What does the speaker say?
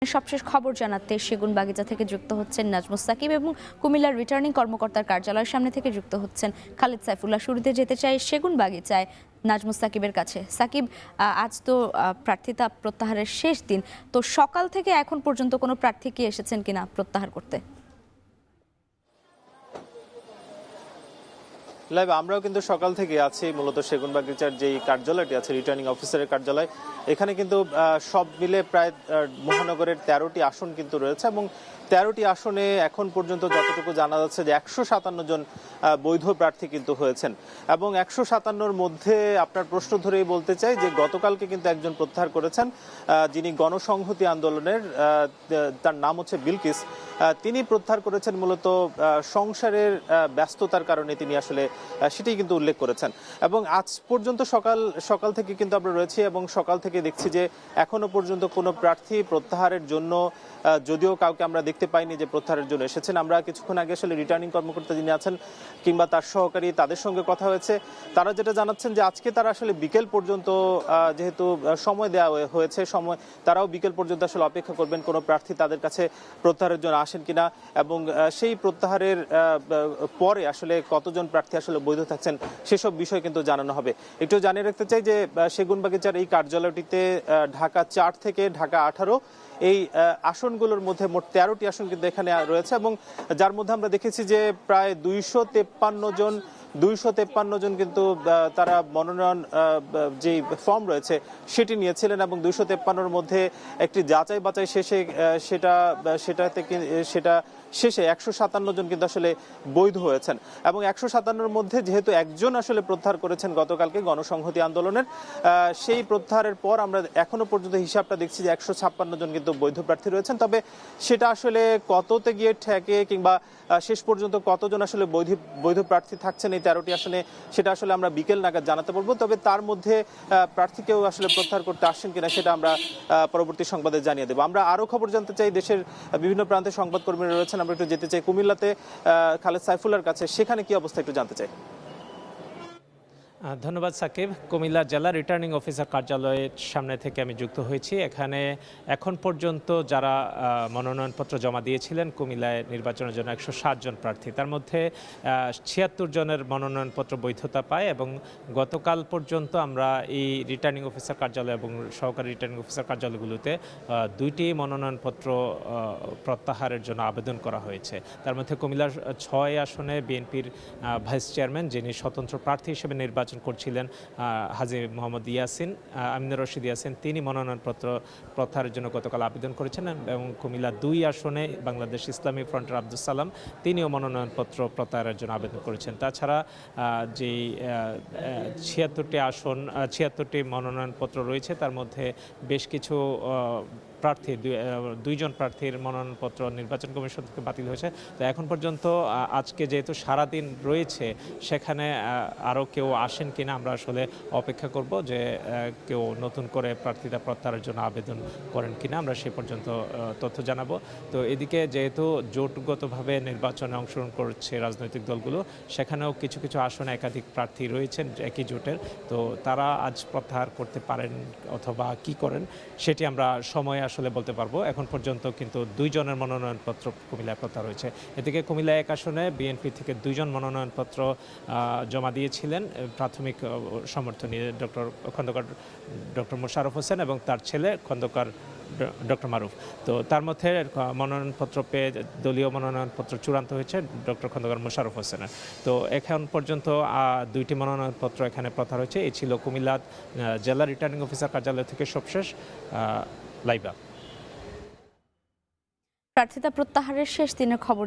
সবশেষ খবর জানাতে সেগুনবাগিচা থেকে যুক্ত হচ্ছেন নাজমুস সাকিব এবং কুমিল্লার রিটার্নিং কর্মকর্তার কার্যালয়ের সামনে থেকে যুক্ত হচ্ছেন খালেদ সাইফুল্লাহ। শুরুতে যেতে চাই সেগুনবাগিচায় নাজমুস সাকিবের কাছে। সাকিব, আজ তো প্রার্থিতা প্রত্যাহারের শেষ দিন, তো সকাল থেকে এখন পর্যন্ত কোনো প্রার্থী কি এসেছেন কিনা প্রত্যাহার করতে? লাইভ আমরাও কিন্তু সকাল থেকে আছি মূলত সেগুনবাগিচার যেই কার্যালয়টি আছে রিটার্নিং অফিসারের কার্যালয়, এখানে কিন্তু সব মিলে প্রায় মহানগরের 13টি আসন কিন্তু রয়েছে এবং 13টি আসনে এখন পর্যন্ত যতটুকু জানা যাচ্ছে যে 157 জন বৈধ প্রার্থী কিন্তু হয়েছেন এবং 157-র মধ্যে আপনার প্রশ্ন ধরেই বলতে চাই যে গতকালকে কিন্তু একজন প্রত্যাহার করেছেন, যিনি গণসংহতি আন্দোলনের, তার নাম হচ্ছে বিলকিস। তিনি প্রত্যাহার করেছেন মূলত সংসারের ব্যস্ততার কারণে, তিনি আসলে সেটাই কিন্তু উল্লেখ করেছেন। এবং আজ পর্যন্ত সকাল থেকে কিন্তু আমরা রয়েছি এবং সকাল থেকে দেখছি যে এখনো পর্যন্ত কোনো প্রার্থী প্রত্যাহারের জন্য, যদিও কাউকে আমরা দেখতে পাইনি যে প্রত্যাহারের জন্য এসেছেন। আমরা কিছুক্ষণ আগে আসলে রিটার্নিং কর্মকর্তা যিনি আছেন কিংবা তার সহকারী, তাদের সঙ্গে কথা হয়েছে। তারা যেটা জানাচ্ছেন যে আজকে তারা আসলে বিকেল পর্যন্ত, যেহেতু সময় দেওয়া হয়েছে, তারাও বিকেল পর্যন্ত আসলে অপেক্ষা করবেন কোনো প্রার্থী তাদের কাছে প্রত্যাহারের জন্য আসেন কিনা এবং সেই প্রত্যাহারের পরে আসলে কতজন প্রার্থী আসলে বৈধ থাকছেন সেসব বিষয় কিন্তু জানানো হবে। একটু জানিয়ে রাখতে চাই যে সেগুনবাগিচার এই কার্যালয়টিতে ঢাকা 4 থেকে ঢাকা 18 এই আসনগুলোর মধ্যে মোট 13টি আসন কিন্তু এখানে রয়েছে এবং যার মধ্যে আমরা দেখেছি যে প্রায় 253 জন কিন্তু তারা মনোনয়ন যে ফর্ম রয়েছে সেটি নিয়েছিলেন এবং 253-র মধ্যে একটি যাচাই বাছাই শেষে সেটা শেষে 157 জন কিন্তু আসলে বৈধ হয়েছেন এবং 157-র মধ্যে যেহেতু একজন আসলে প্রত্যাহার করেছেন গতকালকে গণসংহতি আন্দোলনের, সেই প্রত্যাহারের পর আমরা এখনো পর্যন্ত হিসাবটা দেখছি যে 156 জন কিন্তু বৈধ প্রার্থী রয়েছেন। তবে সেটা আসলে কততে গিয়ে ঠেকে কিংবা শেষ পর্যন্ত কতজন আসলে বৈধ প্রার্থী থাকছেন এই 13টি আসনে, সেটা আসলে আমরা বিকেল নাগাদ জানাতে পারবো। তবে তার মধ্যে প্রার্থীকেও আসলে প্রত্যাহার করতে আসছেন কিনা সেটা আমরা পরবর্তী সংবাদে জানিয়ে দেবো। আমরা আরো খবর জানতে চাই, দেশের বিভিন্ন প্রান্তে সংবাদকর্মীরা রয়েছেন, আমরা একটু যেতে চাই কুমিল্লাতে খালেদ সাইফুল্লাহর কাছে, সেখানে কি অবস্থা একটু জানতে চাই। ধন্যবাদ সাকিব। কুমিল্লা জেলা রিটার্নিং অফিসার কার্যালয়ের সামনে থেকে আমি যুক্ত হয়েছি। এখানে এখন পর্যন্ত যারা মনোনয়নপত্র জমা দিয়েছিলেন কুমিল্লায় নির্বাচনের জন্য 160 জন প্রার্থী, তার মধ্যে 76 জনের মনোনয়নপত্র বৈধতা পায় এবং গতকাল পর্যন্ত আমরা এই রিটার্নিং অফিসার কার্যালয় এবং সহকারী রিটার্নিং অফিসার কার্যালয়গুলোতে 2টি মনোনয়নপত্র প্রত্যাহারের জন্য আবেদন করা হয়েছে। তার মধ্যে কুমিল্লার 6 আসনে বিএনপির ভাইস চেয়ারম্যান, যিনি স্বতন্ত্র প্রার্থী হিসেবে নির্বাচন করছিলেন, হাজী মোহাম্মদ ইয়াসিন, আমিনুর রশিদ ইয়াসিন, তিনি মনোনয়নপত্র প্রত্যাহারের জন্য গতকাল আবেদন করেছেন এবং কুমিল্লা 2 আসনে বাংলাদেশ ইসলামী ফ্রন্টের আব্দুল সালাম, তিনিও মনোনয়নপত্র প্রত্যাহারের জন্য আবেদন করেছেন। তাছাড়া যেই 76টি মনোনয়নপত্র রয়েছে তার মধ্যে বেশ কিছু প্রার্থী, 2 জন প্রার্থীর মনোনয়নপত্র নির্বাচন কমিশন থেকে বাতিল হয়েছে। তো এখন পর্যন্ত আজকে যেহেতু সারাদিন রয়েছে, সেখানে আরও কেউ আসেন কিনা আমরা আসলে অপেক্ষা করব যে কেউ নতুন করে প্রার্থীতা প্রত্যাহারের জন্য আবেদন করেন কিনা, আমরা সে পর্যন্ত তথ্য জানাবো। তো এদিকে যেহেতু জোটগতভাবে নির্বাচনে অংশগ্রহণ করছে রাজনৈতিক দলগুলো, সেখানেও কিছু কিছু আসনে একাধিক প্রার্থী রয়েছেন একই জোটের, তো তারা আজ প্রত্যাহার করতে পারেন অথবা কি করেন সেটি আমরা সময় আসলে বলতে পারবো। এখন পর্যন্ত কিন্তু 2 জনের মনোনয়নপত্র কুমিল্লায় প্রত্যাহার হয়েছে। এদিকে কুমিল্লা 1 আসনে বিএনপি থেকে 2 জন মনোনয়নপত্র জমা দিয়েছিলেন প্রাথমিক সমর্থন নিয়ে, খন্দকার ডক্টর মোশাররফ হোসেন এবং তার ছেলে খন্দকার ডক্টর মারুফ। তো তার মধ্যে মনোনয়নপত্র পেয়ে দলীয় মনোনয়নপত্র চূড়ান্ত হয়েছে ডক্টর খন্দকার মোশাররফ হোসেনের। তো এখন পর্যন্ত 2টি মনোনয়নপত্র এখানে প্রত্যাহার হয়েছে। এই ছিল কুমিল্লা জেলা রিটার্নিং অফিসার কার্যালয় থেকে সবশেষ লাইভা। প্রার্থিতা প্রত্যাহারের শেষ দিনের খবর